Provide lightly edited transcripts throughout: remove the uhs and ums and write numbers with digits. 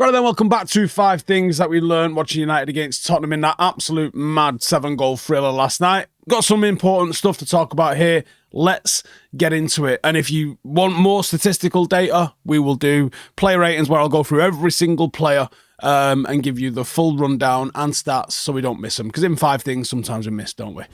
Right then, welcome back to 5 things that we learned watching United against Tottenham in that absolute mad 7-goal thriller last night. Got some important stuff to talk about here. Let's get into it. And if you want more statistical data, we will do player ratings where I'll go through every single player and give you the full rundown and stats so we don't miss them. Because in 5 things, sometimes we miss, don't we?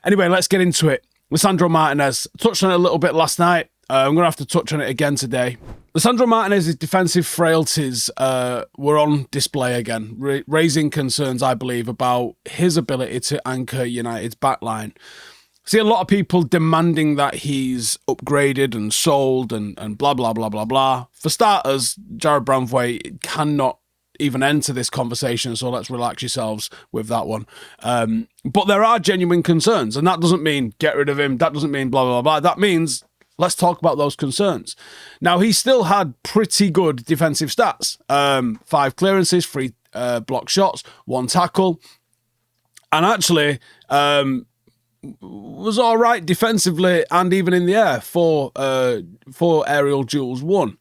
Anyway, let's get into it. Lisandro Martinez. Touched on it a little bit last night. I'm going to have to touch on it again today. Lisandro Martinez's defensive frailties were on display again, raising concerns, I believe, about his ability to anchor United's backline. I see a lot of people demanding that he's upgraded and sold and blah, blah, blah, blah, blah. For starters, Jarrad Branthwaite cannot even enter this conversation, so let's relax yourselves with that one. But there are genuine concerns, and that doesn't mean get rid of him. That doesn't mean blah, blah, blah. That means let's talk about those concerns. Now, he still had pretty good defensive stats. 5 clearances, 3 block shots, 1 tackle. And actually, was all right defensively and even in the air for aerial duels won.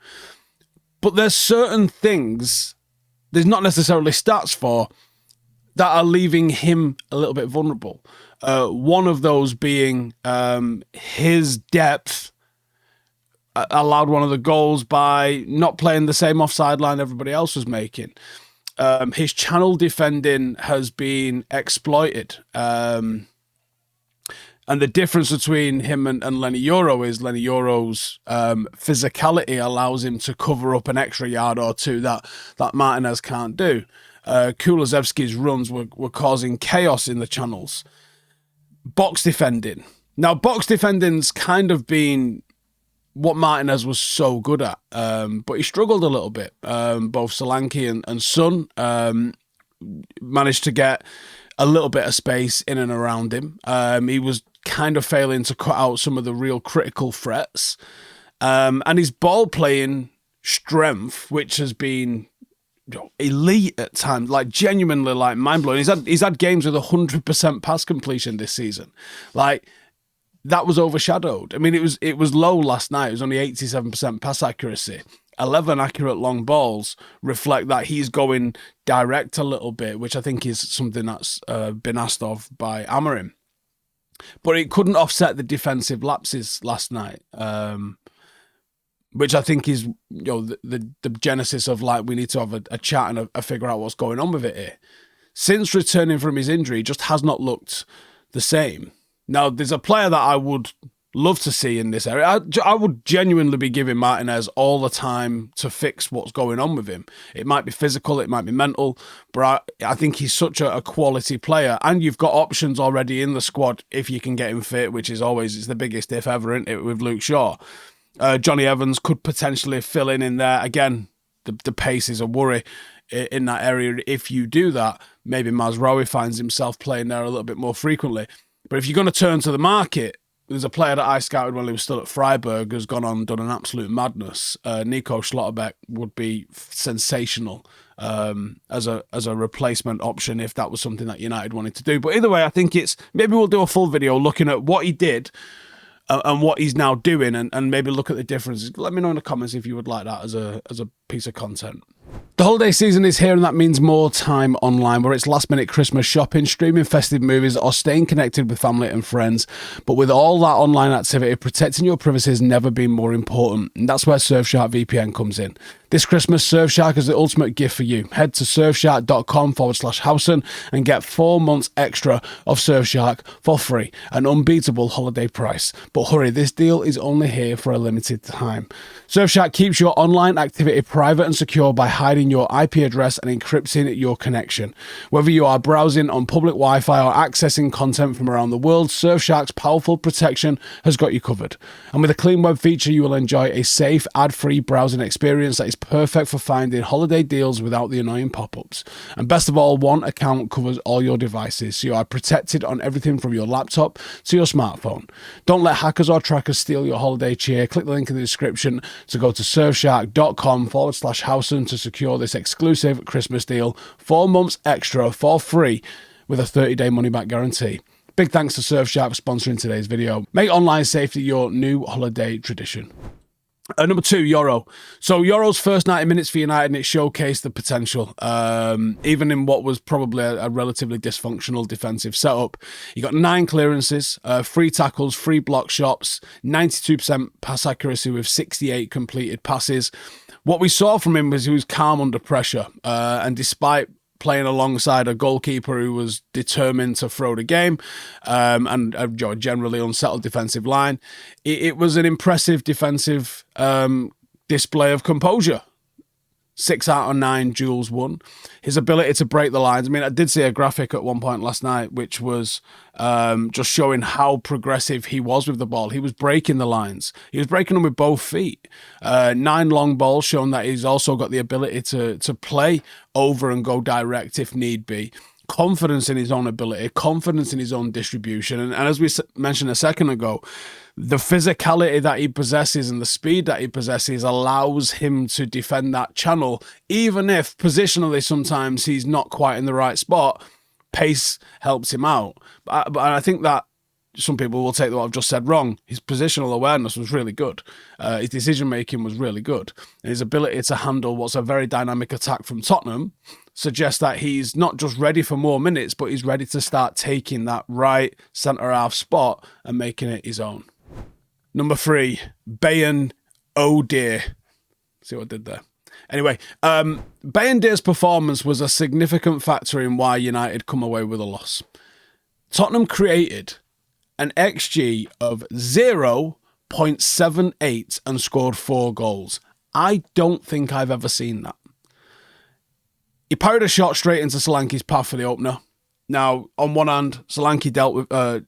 But there's certain things there's not necessarily stats for that are leaving him a little bit vulnerable. One of those being his depth allowed one of the goals by not playing the same offside line everybody else was making. His channel defending has been exploited. And the difference between him and Leny Yoro is Leny Yoro's physicality allows him to cover up an extra yard or two that Martinez can't do. Kulusevski's runs were causing chaos in the channels. Box defending. Now, box defending's kind of been what Martinez was so good at, but he struggled a little bit. Both Solanke and Son managed to get a little bit of space in and around him. He was kind of failing to cut out some of the real critical threats. And his ball playing strength, which has been elite at times, like genuinely like mind-blowing. He's had games with 100% pass completion this season. Like, that was overshadowed. I mean, it was low last night. It was only 87% pass accuracy. 11 accurate long balls reflect that he's going direct a little bit, which I think is something that's been asked of by Amorim. But it couldn't offset the defensive lapses last night, which I think is the genesis of, like, we need to have a chat and a figure out what's going on with it here. Since returning from his injury, he just has not looked the same. Now, there's a player that I would love to see in this area. I would genuinely be giving Martinez all the time to fix what's going on with him. It might be physical, it might be mental, but I think he's such a quality player, and you've got options already in the squad if you can get him fit, which is always it's the biggest if ever, isn't it, with Luke Shaw. Johnny Evans could potentially fill in there. Again, the pace is a worry in that area. If you do that, maybe Mazraoui finds himself playing there a little bit more frequently. But if you're going to turn to the market, there's a player that I scouted when he was still at Freiburg who's gone on and done an absolute madness. Nico Schlotterbeck would be sensational as a replacement option if that was something that United wanted to do. But either way, I think maybe we'll do a full video looking at what he did and what he's now doing and maybe look at the differences. Let me know in the comments if you would like that as a piece of content. The holiday season is here, and that means more time online, where it's last-minute Christmas shopping, streaming festive movies, or staying connected with family and friends. But with all that online activity, protecting your privacy has never been more important, and that's where Surfshark VPN comes in. This Christmas, Surfshark is the ultimate gift for you. Head to surfshark.com/Howson and get 4 months extra of Surfshark for free, an unbeatable holiday price. But hurry, this deal is only here for a limited time. Surfshark keeps your online activity private and secure by hiding your IP address and encrypting your connection. Whether you are browsing on public Wi-Fi or accessing content from around the world, Surfshark's powerful protection has got you covered. And with a clean web feature, you will enjoy a safe, ad-free browsing experience that is perfect for finding holiday deals without the annoying pop-ups. And best of all, one account covers all your devices, so you are protected on everything from your laptop to your smartphone. Don't let hackers or trackers steal your holiday cheer. Click the link in the description to go to surfshark.com/Howson to secure this exclusive Christmas deal. 4 months extra for free with a 30-day money-back guarantee. Big thanks to Surfshark for sponsoring today's video. Make online safety your new holiday tradition. Number 2, Euro. So Euro's first 90 minutes for United, and it showcased the potential. Even in what was probably a relatively dysfunctional defensive setup. He got 9 clearances, 3 tackles, 3 block shots, 92% pass accuracy with 68 completed passes. What we saw from him was he was calm under pressure. And despite playing alongside a goalkeeper who was determined to throw the game, and a generally unsettled defensive line, it was an impressive defensive display of composure. 6 out of 9 duels won. His ability to break the lines. I mean, I did see a graphic at one point last night, which was just showing how progressive he was with the ball. He was breaking the lines. He was breaking them with both feet. 9 long balls, showing that he's also got the ability to play over and go direct if need be. Confidence in his own ability, confidence in his own distribution. And as we mentioned a second ago, the physicality that he possesses and the speed that he possesses allows him to defend that channel, even if positionally sometimes he's not quite in the right spot. Pace helps him out. But I think that some people will take what I've just said wrong. His positional awareness was really good. His decision-making was really good. And his ability to handle what's a very dynamic attack from Tottenham suggests that he's not just ready for more minutes, but he's ready to start taking that right centre-half spot and making it his own. Number 3, Bayin-OH-dir. See what I did there? Anyway, Bayin-dir's performance was a significant factor in why United come away with a loss. Tottenham created an XG of 0.78 and scored 4 goals. I don't think I've ever seen that. He parried a shot straight into Solanke's path for the opener. Now, on one hand, Solanke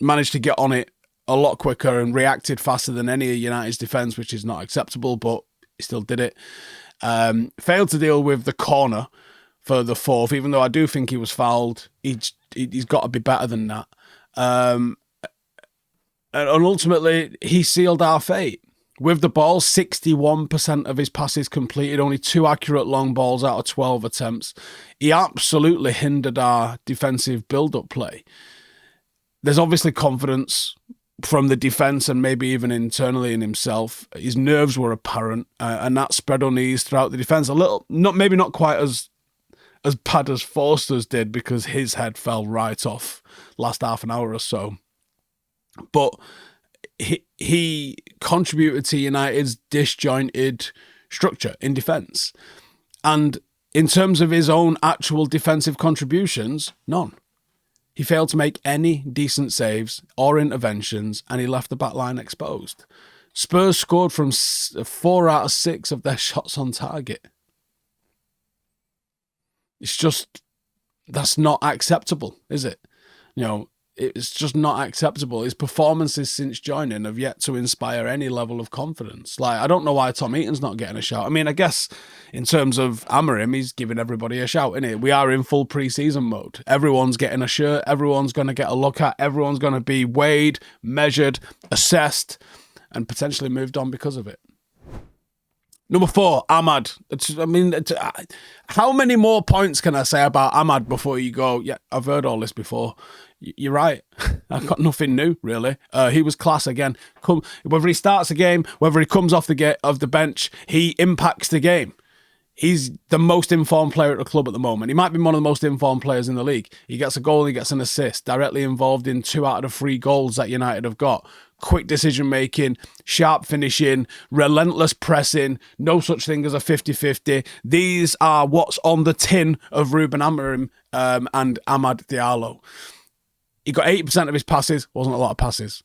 managed to get on it a lot quicker and reacted faster than any of United's defence, which is not acceptable, but he still did it. Failed to deal with the corner for the 4th, even though I do think he was fouled. He's got to be better than that. And ultimately, he sealed our fate. With the ball, 61% of his passes completed, only 2 accurate long balls out of 12 attempts. He absolutely hindered our defensive build-up play. There's obviously confidence from the defence and maybe even internally in himself. His nerves were apparent, and that spread unease throughout the defence. A little, maybe not quite as bad as Forster's did, because his head fell right off last half an hour or so. But he contributed to United's disjointed structure in defence. And in terms of his own actual defensive contributions, none. He failed to make any decent saves or interventions, and he left the back line exposed. Spurs scored from 4 out of 6 of their shots on target. It's just, that's not acceptable, is it? You know, it's just not acceptable. His performances since joining have yet to inspire any level of confidence. Like, I don't know why Tom Heaton's not getting a shout. I mean, I guess in terms of Amorim, he's giving everybody a shout, isn't it? We are in full pre-season mode. Everyone's getting a shirt. Everyone's going to get a look at. Everyone's going to be weighed, measured, assessed, and potentially moved on because of it. Number 4, Ahmad. How many more points can I say about Ahmad before you go, yeah, I've heard all this before? You're right. I've got nothing new, really. He was class again. Whether he starts a game, whether he comes off the bench, he impacts the game. He's the most informed player at the club at the moment. He might be one of the most informed players in the league. He gets a goal, he gets an assist, directly involved in 2 out of the 3 goals that United have got. Quick decision-making, sharp finishing, relentless pressing, no such thing as a 50-50. These are what's on the tin of Ruben Amorim and Amad Diallo. He got 80% of his passes. Wasn't a lot of passes.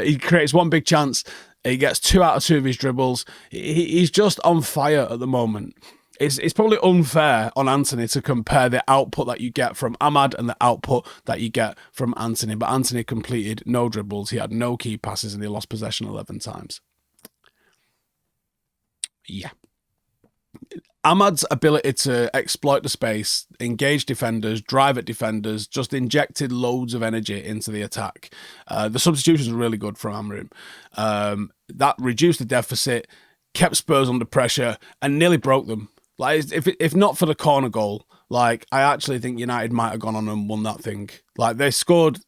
He creates 1 big chance. He gets 2 out of 2 of his dribbles. He's just on fire at the moment. It's probably unfair on Anthony to compare the output that you get from Ahmad and the output that you get from Anthony. But Anthony completed no dribbles. He had no key passes and he lost possession 11 times. Yeah. Ahmad's ability to exploit the space, engage defenders, drive at defenders, just injected loads of energy into the attack. The substitutions were really good from Amorim. That reduced the deficit, kept Spurs under pressure, and nearly broke them. Like, if not for the corner goal, Like, I actually think United might have gone on and won that thing. Like, they scored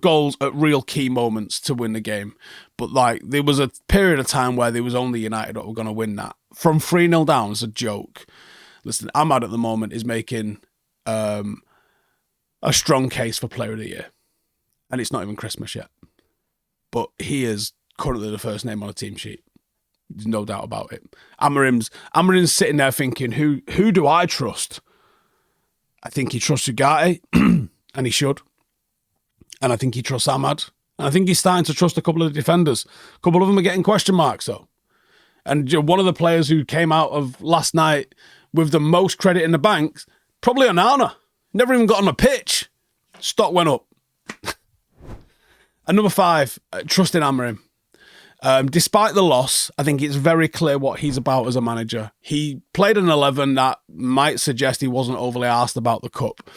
goals at real key moments to win the game. But, like, there was a period of time where there was only United that were going to win that. From 3-0 down is a joke. Listen, Ahmad at the moment is making a strong case for Player of the Year. And it's not even Christmas yet. But he is currently the first name on a team sheet. There's no doubt about it. Amorim's sitting there thinking, who do I trust? I think he trusts Ugarte, and he should. And I think he trusts Ahmad. And I think he's starting to trust a couple of the defenders. A couple of them are getting question marks, though. And one of the players who came out of last night with the most credit in the bank, probably Onana. Never even got on the pitch. Stock went up. And number 5, trusting Amorim. Despite the loss, I think it's very clear what he's about as a manager. He played an 11 that might suggest he wasn't overly asked about the cup.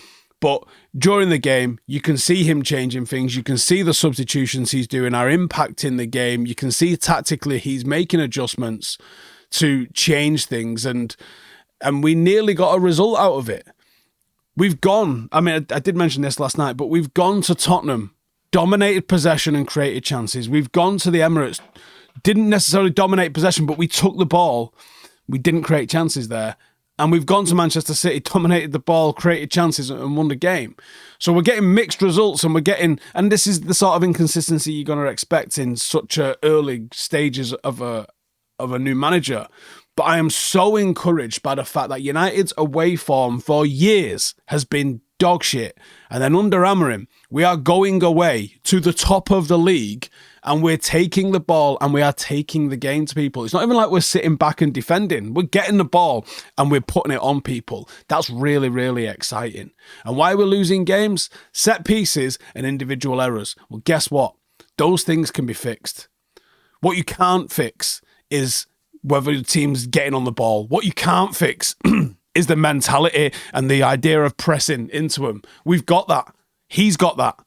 But during the game, you can see him changing things. You can see the substitutions he's doing are impacting the game. You can see tactically he's making adjustments to change things. And we nearly got a result out of it. We've gone, I mean, I did mention this last night, but we've gone to Tottenham, dominated possession and created chances. We've gone to the Emirates, didn't necessarily dominate possession, but we took the ball. We didn't create chances there. And we've gone to Manchester City, dominated the ball, created chances and won the game. So we're getting mixed results and and this is the sort of inconsistency you're going to expect in such early stages of a new manager. But I am so encouraged by the fact that United's away form for years has been dog shit. And then under Amorim, we are going away to the top of the league and we're taking the ball and we are taking the game to people. It's not even like we're sitting back and defending. We're getting the ball and we're putting it on people. That's really, really exciting. And why we're losing games? Set pieces and individual errors. Well, guess what? Those things can be fixed. What you can't fix is whether the team's getting on the ball. What you can't fix is the mentality and the idea of pressing into him. We've got that. He's got that.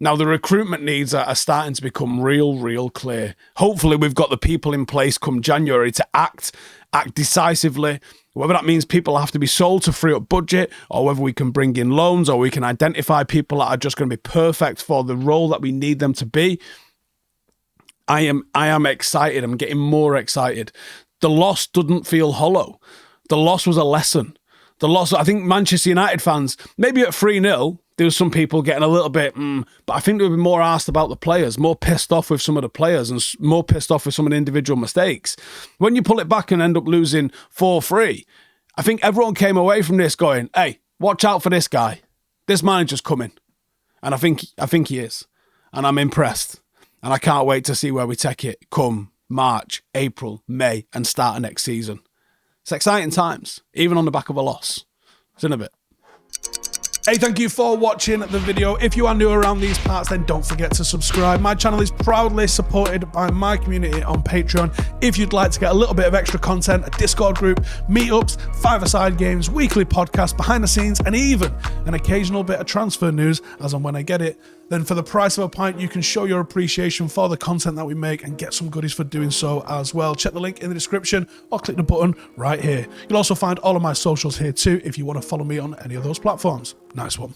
Now, the recruitment needs are starting to become real clear. Hopefully, we've got the people in place come January to act decisively. Whether that means people have to be sold to free up budget, or whether we can bring in loans, or we can identify people that are just going to be perfect for the role that we need them to be. I am excited. I'm getting more excited. The loss didn't feel hollow. The loss was a lesson. The loss, I think Manchester United fans, maybe at 3-0, there was some people getting a little bit, but I think they would be more asked about the players, more pissed off with some of the players and more pissed off with some of the individual mistakes. When you pull it back and end up losing 4-3, I think everyone came away from this going, hey, watch out for this guy. This manager's coming. And I think he is. And I'm impressed. And I can't wait to see where we take it come March, April, May, and start of next season. It's exciting times, even on the back of a loss. See you in a bit. Hey, thank you for watching the video. If you are new around these parts, then don't forget to subscribe. My channel is proudly supported by my community on Patreon. If you'd like to get a little bit of extra content, a Discord group, meetups, five-a-side games, weekly podcasts, behind the scenes, and even an occasional bit of transfer news as and when I get it, then for the price of a pint, you can show your appreciation for the content that we make and get some goodies for doing so as well. Check the link in the description or click the button right here. You'll also find all of my socials here too if you want to follow me on any of those platforms. Nice one.